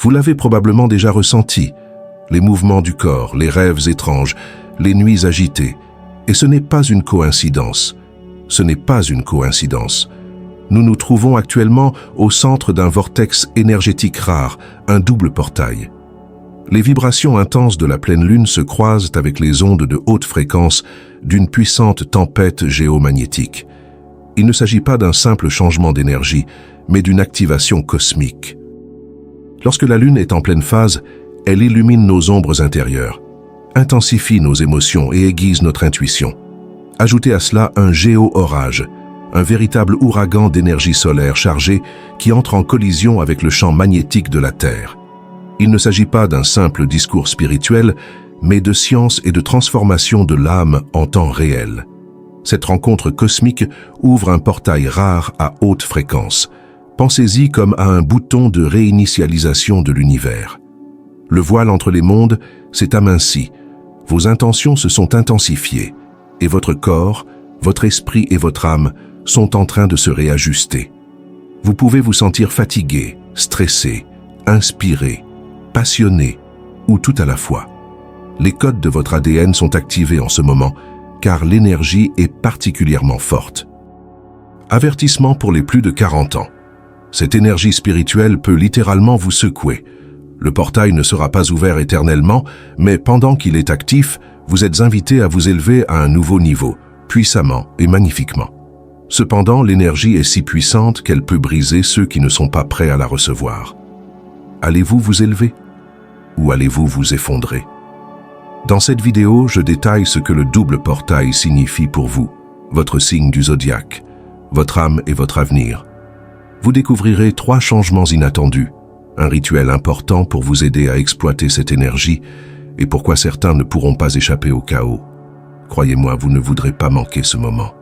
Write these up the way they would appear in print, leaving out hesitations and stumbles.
Vous l'avez probablement déjà ressenti. Les mouvements du corps, les rêves étranges, les nuits agitées. Et ce n'est pas une coïncidence. Ce n'est pas une coïncidence. Nous nous trouvons actuellement au centre d'un vortex énergétique rare, un double portail. Les vibrations intenses de la pleine lune se croisent avec les ondes de haute fréquence d'une puissante tempête géomagnétique. Il ne s'agit pas d'un simple changement d'énergie, mais d'une activation cosmique. Lorsque la lune est en pleine phase, elle illumine nos ombres intérieures, intensifie nos émotions et aiguise notre intuition. Ajoutez à cela un géo-orage, un véritable ouragan d'énergie solaire chargée qui entre en collision avec le champ magnétique de la Terre. Il ne s'agit pas d'un simple discours spirituel, mais de science et de transformation de l'âme en temps réel. Cette rencontre cosmique ouvre un portail rare à haute fréquence. Pensez-y comme à un bouton de réinitialisation de l'univers. Le voile entre les mondes s'est aminci, vos intentions se sont intensifiées, et votre corps, votre esprit et votre âme sont en train de se réajuster. Vous pouvez vous sentir fatigué, stressé, inspiré, passionné ou tout à la fois. Les codes de votre ADN sont activés en ce moment car l'énergie est particulièrement forte. Avertissement pour les plus de 40 ans. Cette énergie spirituelle peut littéralement vous secouer. Le portail ne sera pas ouvert éternellement, mais pendant qu'il est actif, vous êtes invité à vous élever à un nouveau niveau, puissamment et magnifiquement. Cependant, l'énergie est si puissante qu'elle peut briser ceux qui ne sont pas prêts à la recevoir. Allez-vous vous élever? Ou allez-vous vous effondrer? Dans cette vidéo, je détaille ce que le double portail signifie pour vous, votre signe du zodiaque, votre âme et votre avenir. Vous découvrirez 3 changements inattendus, un rituel important pour vous aider à exploiter cette énergie et pourquoi certains ne pourront pas échapper au chaos. Croyez-moi, vous ne voudrez pas manquer ce moment.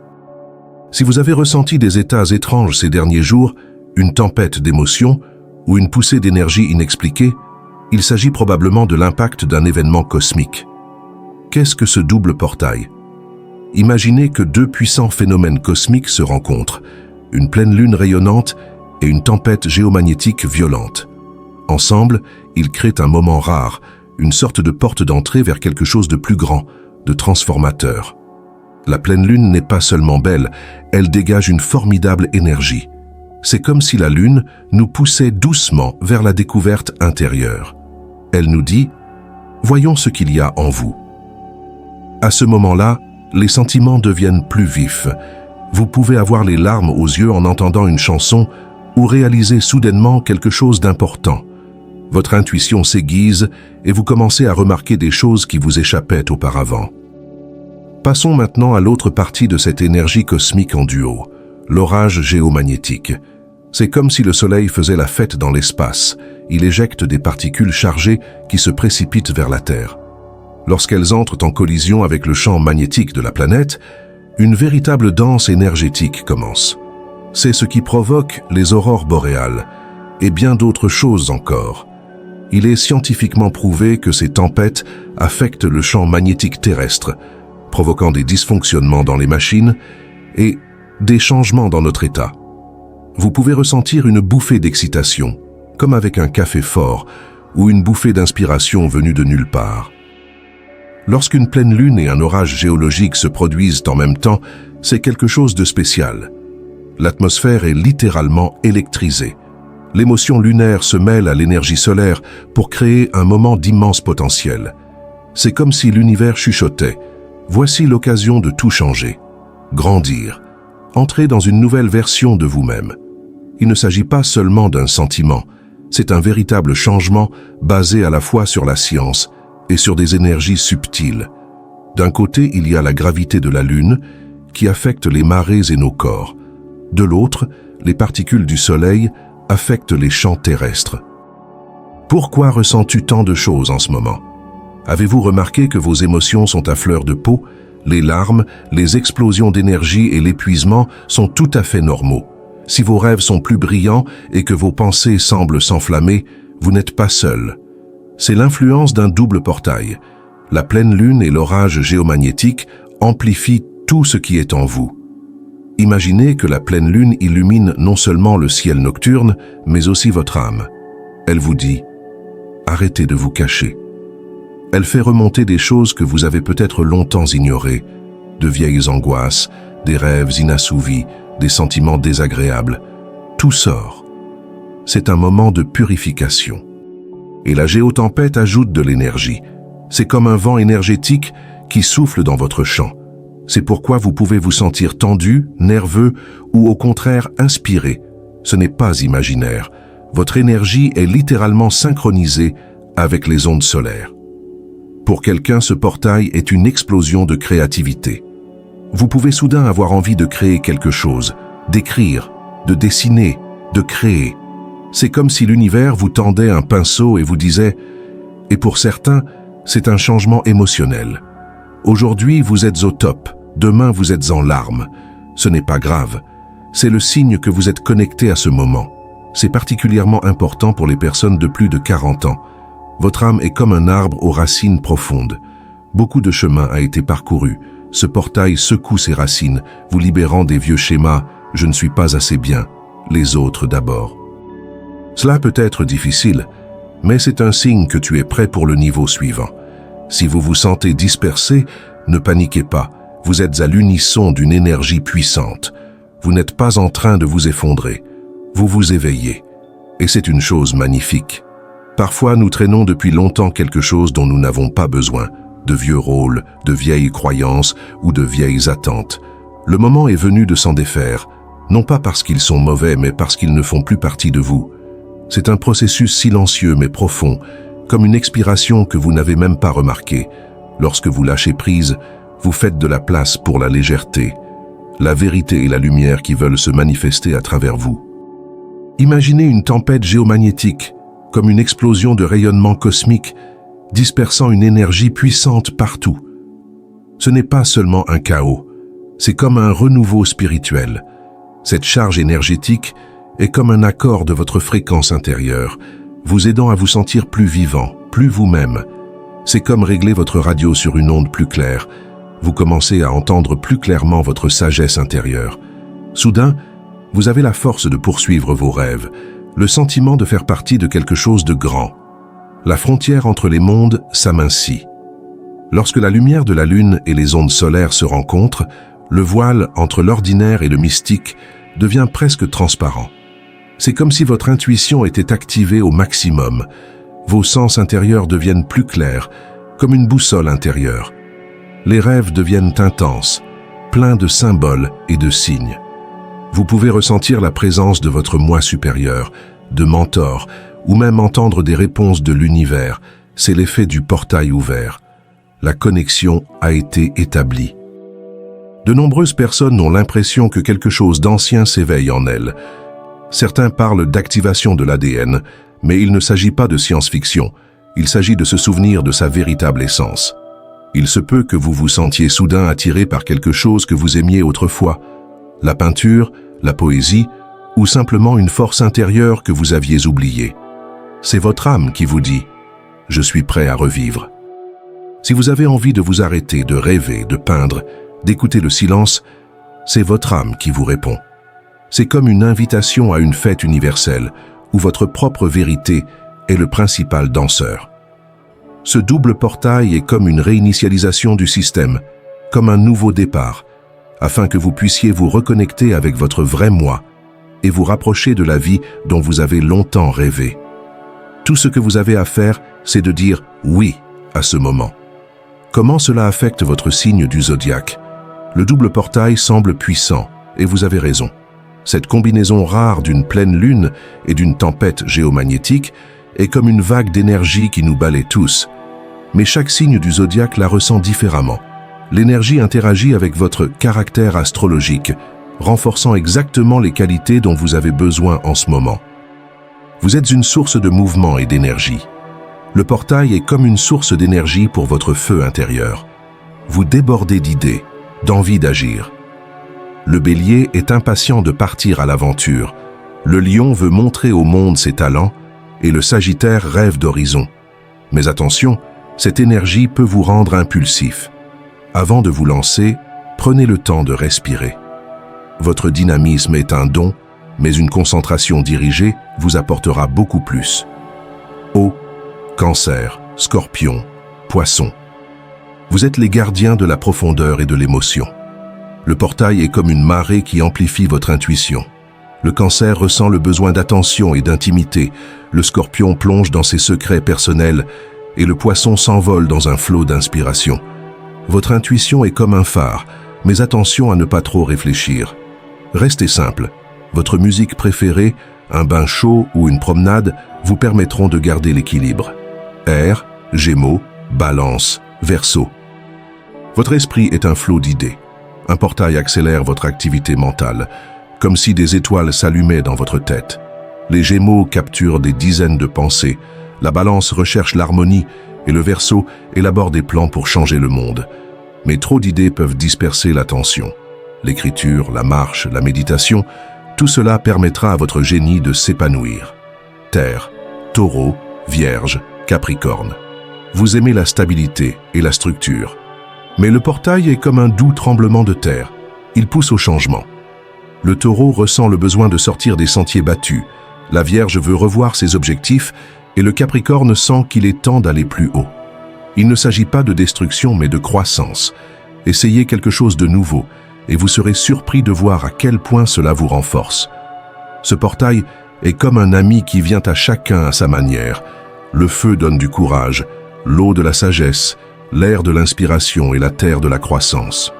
Si vous avez ressenti des états étranges ces derniers jours, une tempête d'émotions ou une poussée d'énergie inexpliquée, il s'agit probablement de l'impact d'un événement cosmique. Qu'est-ce que ce double portail? Imaginez que 2 puissants phénomènes cosmiques se rencontrent, une pleine lune rayonnante et une tempête géomagnétique violente. Ensemble, ils créent un moment rare, une sorte de porte d'entrée vers quelque chose de plus grand, de transformateur. La pleine lune n'est pas seulement belle, elle dégage une formidable énergie. C'est comme si la lune nous poussait doucement vers la découverte intérieure. Elle nous dit « Voyons ce qu'il y a en vous ». À ce moment-là, les sentiments deviennent plus vifs. Vous pouvez avoir les larmes aux yeux en entendant une chanson ou réaliser soudainement quelque chose d'important. Votre intuition s'aiguise et vous commencez à remarquer des choses qui vous échappaient auparavant. Passons maintenant à l'autre partie de cette énergie cosmique en duo, l'orage géomagnétique. C'est comme si le Soleil faisait la fête dans l'espace. Il éjecte des particules chargées qui se précipitent vers la Terre. Lorsqu'elles entrent en collision avec le champ magnétique de la planète, une véritable danse énergétique commence. C'est ce qui provoque les aurores boréales et bien d'autres choses encore. Il est scientifiquement prouvé que ces tempêtes affectent le champ magnétique terrestre, provoquant des dysfonctionnements dans les machines et des changements dans notre état. Vous pouvez ressentir une bouffée d'excitation, comme avec un café fort ou une bouffée d'inspiration venue de nulle part. Lorsqu'une pleine lune et un orage géologique se produisent en même temps, c'est quelque chose de spécial. L'atmosphère est littéralement électrisée. L'émotion lunaire se mêle à l'énergie solaire pour créer un moment d'immense potentiel. C'est comme si l'univers chuchotait. Voici l'occasion de tout changer, grandir, entrer dans une nouvelle version de vous-même. Il ne s'agit pas seulement d'un sentiment, c'est un véritable changement basé à la fois sur la science et sur des énergies subtiles. D'un côté, il y a la gravité de la Lune qui affecte les marées et nos corps. De l'autre, les particules du Soleil affectent les champs terrestres. Pourquoi ressens-tu tant de choses en ce moment? Avez-vous remarqué que vos émotions sont à fleur de peau? Les larmes, les explosions d'énergie et l'épuisement sont tout à fait normaux. Si vos rêves sont plus brillants et que vos pensées semblent s'enflammer, vous n'êtes pas seul. C'est l'influence d'un double portail. La pleine lune et l'orage géomagnétique amplifient tout ce qui est en vous. Imaginez que la pleine lune illumine non seulement le ciel nocturne, mais aussi votre âme. Elle vous dit arrêter de vous cacher. Elle fait remonter des choses que vous avez peut-être longtemps ignorées, de vieilles angoisses, des rêves inassouvis, des sentiments désagréables. Tout sort. C'est un moment de purification. Et la géotempête ajoute de l'énergie. C'est comme un vent énergétique qui souffle dans votre champ. C'est pourquoi vous pouvez vous sentir tendu, nerveux ou au contraire inspiré. Ce n'est pas imaginaire. Votre énergie est littéralement synchronisée avec les ondes solaires. Pour quelqu'un, ce portail est une explosion de créativité. Vous pouvez soudain avoir envie de créer quelque chose, d'écrire, de dessiner, de créer. C'est comme si l'univers vous tendait un pinceau et vous disait « Et pour certains, c'est un changement émotionnel. Aujourd'hui, vous êtes au top, demain vous êtes en larmes. Ce n'est pas grave. C'est le signe que vous êtes connecté à ce moment. C'est particulièrement important pour les personnes de plus de 40 ans. Votre âme est comme un arbre aux racines profondes. Beaucoup de chemin a été parcouru. Ce portail secoue ses racines, vous libérant des vieux schémas « je ne suis pas assez bien, les autres d'abord ». Cela peut être difficile, mais c'est un signe que tu es prêt pour le niveau suivant. Si vous vous sentez dispersé, ne paniquez pas, vous êtes à l'unisson d'une énergie puissante. Vous n'êtes pas en train de vous effondrer, vous vous éveillez. Et c'est une chose magnifique. Parfois, nous traînons depuis longtemps quelque chose dont nous n'avons pas besoin, de vieux rôles, de vieilles croyances ou de vieilles attentes. Le moment est venu de s'en défaire, non pas parce qu'ils sont mauvais, mais parce qu'ils ne font plus partie de vous. C'est un processus silencieux mais profond, comme une expiration que vous n'avez même pas remarquée. Lorsque vous lâchez prise, vous faites de la place pour la légèreté, la vérité et la lumière qui veulent se manifester à travers vous. Imaginez une tempête géomagnétique, comme une explosion de rayonnement cosmique, dispersant une énergie puissante partout. Ce n'est pas seulement un chaos, c'est comme un renouveau spirituel. Cette charge énergétique est comme un accord de votre fréquence intérieure, vous aidant à vous sentir plus vivant, plus vous-même. C'est comme régler votre radio sur une onde plus claire. Vous commencez à entendre plus clairement votre sagesse intérieure. Soudain, vous avez la force de poursuivre vos rêves, le sentiment de faire partie de quelque chose de grand. La frontière entre les mondes s'amincit. Lorsque la lumière de la lune et les ondes solaires se rencontrent, le voile entre l'ordinaire et le mystique devient presque transparent. C'est comme si votre intuition était activée au maximum. Vos sens intérieurs deviennent plus clairs, comme une boussole intérieure. Les rêves deviennent intenses, pleins de symboles et de signes. Vous pouvez ressentir la présence de votre moi supérieur, de mentors, ou même entendre des réponses de l'univers. C'est l'effet du portail ouvert. La connexion a été établie. De nombreuses personnes ont l'impression que quelque chose d'ancien s'éveille en elles. Certains parlent d'activation de l'ADN, mais il ne s'agit pas de science-fiction. Il s'agit de se souvenir de sa véritable essence. Il se peut que vous vous sentiez soudain attiré par quelque chose que vous aimiez autrefois, la peinture, la poésie, ou simplement une force intérieure que vous aviez oubliée. C'est votre âme qui vous dit « Je suis prêt à revivre ». Si vous avez envie de vous arrêter, de rêver, de peindre, d'écouter le silence, c'est votre âme qui vous répond. C'est comme une invitation à une fête universelle où votre propre vérité est le principal danseur. Ce double portail est comme une réinitialisation du système, comme un nouveau départ, afin que vous puissiez vous reconnecter avec votre vrai moi et vous rapprocher de la vie dont vous avez longtemps rêvé. Tout ce que vous avez à faire, c'est de dire « oui » à ce moment. Comment cela affecte votre signe du zodiaque? Le double portail semble puissant, et vous avez raison. Cette combinaison rare d'une pleine lune et d'une tempête géomagnétique est comme une vague d'énergie qui nous balaie tous. Mais chaque signe du zodiaque la ressent différemment. L'énergie interagit avec votre caractère astrologique, renforçant exactement les qualités dont vous avez besoin en ce moment. Vous êtes une source de mouvement et d'énergie. Le portail est comme une source d'énergie pour votre feu intérieur. Vous débordez d'idées, d'envie d'agir. Le Bélier est impatient de partir à l'aventure. Le Lion veut montrer au monde ses talents et le Sagittaire rêve d'horizon. Mais attention, cette énergie peut vous rendre impulsif. Avant de vous lancer, prenez le temps de respirer. Votre dynamisme est un don, mais une concentration dirigée vous apportera beaucoup plus. Eau, Cancer, Scorpion, Poisson. Vous êtes les gardiens de la profondeur et de l'émotion. Le portail est comme une marée qui amplifie votre intuition. Le Cancer ressent le besoin d'attention et d'intimité, le Scorpion plonge dans ses secrets personnels et le Poisson s'envole dans un flot d'inspiration. Votre intuition est comme un phare, mais attention à ne pas trop réfléchir. Restez simple. Votre musique préférée, un bain chaud ou une promenade vous permettront de garder l'équilibre. Air, Gémeaux, Balance, Verseau. Votre esprit est un flot d'idées. Un portail accélère votre activité mentale, comme si des étoiles s'allumaient dans votre tête. Les Gémeaux capturent des dizaines de pensées, la Balance recherche l'harmonie et le Verseau élabore des plans pour changer le monde. Mais trop d'idées peuvent disperser l'attention. L'écriture, la marche, la méditation, tout cela permettra à votre génie de s'épanouir. Terre, Taureau, Vierge, Capricorne. Vous aimez la stabilité et la structure. Mais le portail est comme un doux tremblement de terre. Il pousse au changement. Le Taureau ressent le besoin de sortir des sentiers battus. La Vierge veut revoir ses objectifs et le Capricorne sent qu'il est temps d'aller plus haut. Il ne s'agit pas de destruction mais de croissance. Essayez quelque chose de nouveau et vous serez surpris de voir à quel point cela vous renforce. Ce portail est comme un ami qui vient à chacun à sa manière. Le feu donne du courage, l'eau de la sagesse, l'air de l'inspiration et la terre de la croissance.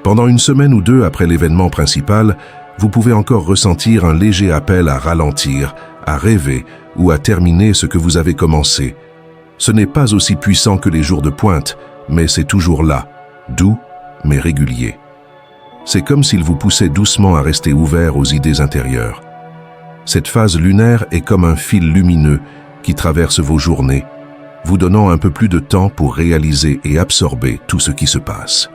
Pendant une semaine ou deux après l'événement principal, vous pouvez encore ressentir un léger appel à ralentir, à rêver ou à terminer ce que vous avez commencé. Ce n'est pas aussi puissant que les jours de pointe, mais c'est toujours là, doux mais régulier. C'est comme s'il vous poussait doucement à rester ouvert aux idées intérieures. Cette phase lunaire est comme un fil lumineux qui traverse vos journées, vous donnant un peu plus de temps pour réaliser et absorber tout ce qui se passe.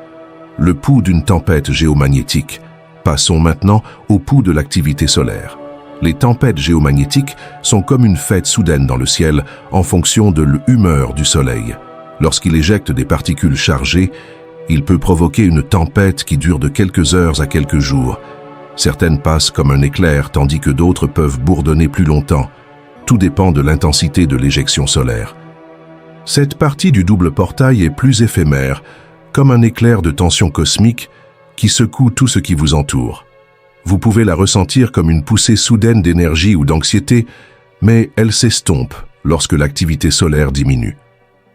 Le pouls d'une tempête géomagnétique. Passons maintenant au pouls de l'activité solaire. Les tempêtes géomagnétiques sont comme une fête soudaine dans le ciel en fonction de l'humeur du Soleil. Lorsqu'il éjecte des particules chargées, il peut provoquer une tempête qui dure de quelques heures à quelques jours. Certaines passent comme un éclair, tandis que d'autres peuvent bourdonner plus longtemps. Tout dépend de l'intensité de l'éjection solaire. Cette partie du double portail est plus éphémère, comme un éclair de tension cosmique qui secoue tout ce qui vous entoure. Vous pouvez la ressentir comme une poussée soudaine d'énergie ou d'anxiété, mais elle s'estompe lorsque l'activité solaire diminue.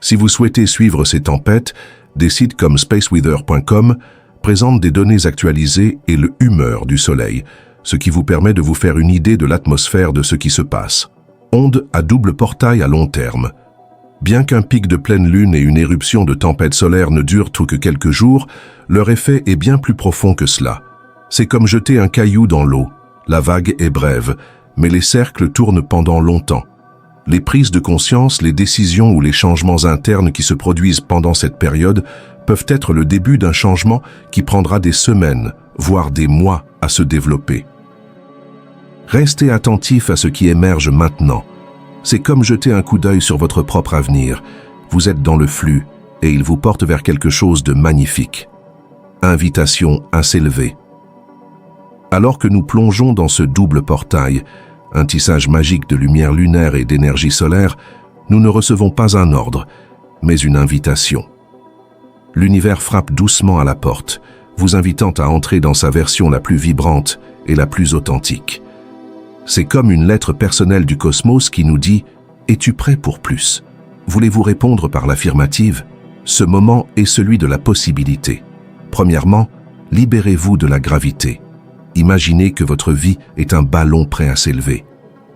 Si vous souhaitez suivre ces tempêtes, des sites comme spaceweather.com présentent des données actualisées et le humeur du Soleil, ce qui vous permet de vous faire une idée de l'atmosphère de ce qui se passe. Onde à double portail à long terme. Bien qu'un pic de pleine lune et une éruption de tempête solaire ne durent tout que quelques jours, leur effet est bien plus profond que cela. C'est comme jeter un caillou dans l'eau. La vague est brève, mais les cercles tournent pendant longtemps. Les prises de conscience, les décisions ou les changements internes qui se produisent pendant cette période peuvent être le début d'un changement qui prendra des semaines, voire des mois à se développer. Restez attentif à ce qui émerge maintenant. C'est comme jeter un coup d'œil sur votre propre avenir. Vous êtes dans le flux et il vous porte vers quelque chose de magnifique. Invitation à s'élever. Alors que nous plongeons dans ce double portail, un tissage magique de lumière lunaire et d'énergie solaire, nous ne recevons pas un ordre, mais une invitation. L'univers frappe doucement à la porte, vous invitant à entrer dans sa version la plus vibrante et la plus authentique. C'est comme une lettre personnelle du cosmos qui nous dit « Es-tu prêt pour plus ?» Voulez-vous répondre par l'affirmative? Ce moment est celui de la possibilité. Premièrement, libérez-vous de la gravité. Imaginez que votre vie est un ballon prêt à s'élever.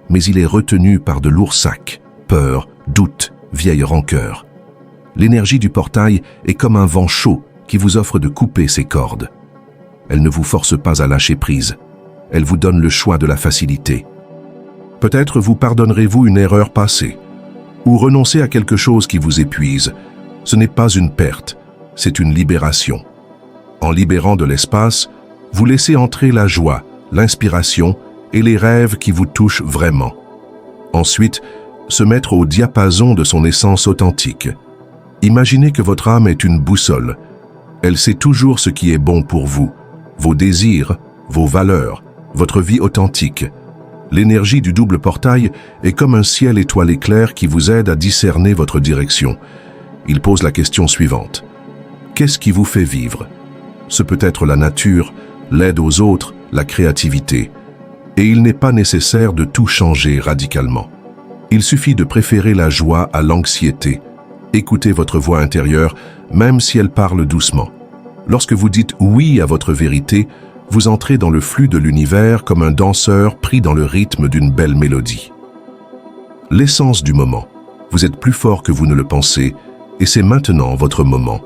Mais il est retenu par de lourds sacs, peur, doute, vieille rancœur. L'énergie du portail est comme un vent chaud qui vous offre de couper ses cordes. Elle ne vous force pas à lâcher prise. Elle vous donne le choix de la facilité. Peut-être vous pardonnerez-vous une erreur passée, ou renoncez à quelque chose qui vous épuise. Ce n'est pas une perte, c'est une libération. En libérant de l'espace, vous laissez entrer la joie, l'inspiration et les rêves qui vous touchent vraiment. Ensuite, se mettre au diapason de son essence authentique. Imaginez que votre âme est une boussole. Elle sait toujours ce qui est bon pour vous, vos désirs, vos valeurs, votre vie authentique. L'énergie du double portail est comme un ciel étoilé clair qui vous aide à discerner votre direction. Il pose la question suivante. Qu'est-ce qui vous fait vivre? Ce peut être la nature, l'aide aux autres, la créativité. Et il n'est pas nécessaire de tout changer radicalement. Il suffit de préférer la joie à l'anxiété. Écoutez votre voix intérieure, même si elle parle doucement. Lorsque vous dites oui à votre vérité, vous entrez dans le flux de l'univers comme un danseur pris dans le rythme d'une belle mélodie. L'essence du moment. Vous êtes plus fort que vous ne le pensez, et c'est maintenant votre moment.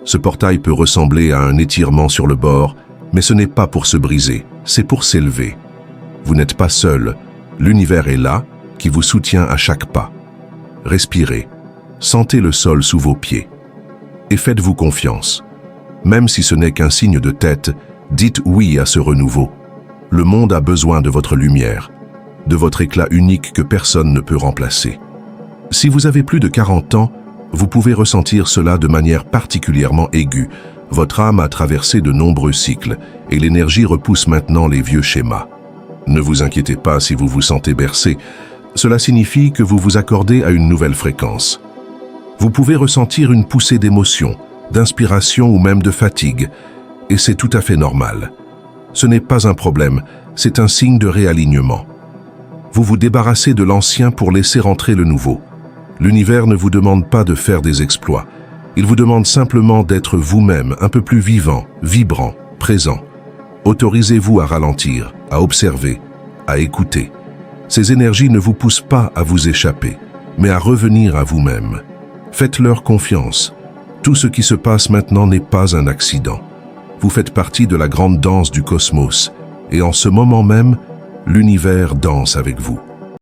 Ce portail peut ressembler à un étirement sur le bord, mais ce n'est pas pour se briser, c'est pour s'élever. Vous n'êtes pas seul, l'univers est là, qui vous soutient à chaque pas. Respirez, sentez le sol sous vos pieds. Et faites-vous confiance. Même si ce n'est qu'un signe de tête, dites oui à ce renouveau. Le monde a besoin de votre lumière, de votre éclat unique que personne ne peut remplacer. Si vous avez plus de 40 ans, vous pouvez ressentir cela de manière particulièrement aiguë. Votre âme a traversé de nombreux cycles et l'énergie repousse maintenant les vieux schémas. Ne vous inquiétez pas si vous vous sentez bercé. Cela signifie que vous vous accordez à une nouvelle fréquence. Vous pouvez ressentir une poussée d'émotion, d'inspiration ou même de fatigue, et c'est tout à fait normal. Ce n'est pas un problème, c'est un signe de réalignement. Vous vous débarrassez de l'ancien pour laisser entrer le nouveau. L'univers ne vous demande pas de faire des exploits. Il vous demande simplement d'être vous-même un peu plus vivant, vibrant, présent. Autorisez-vous à ralentir, à observer, à écouter. Ces énergies ne vous poussent pas à vous échapper, mais à revenir à vous-même. Faites-leur confiance. Tout ce qui se passe maintenant n'est pas un accident. Vous faites partie de la grande danse du cosmos, et en ce moment même, l'univers danse avec vous.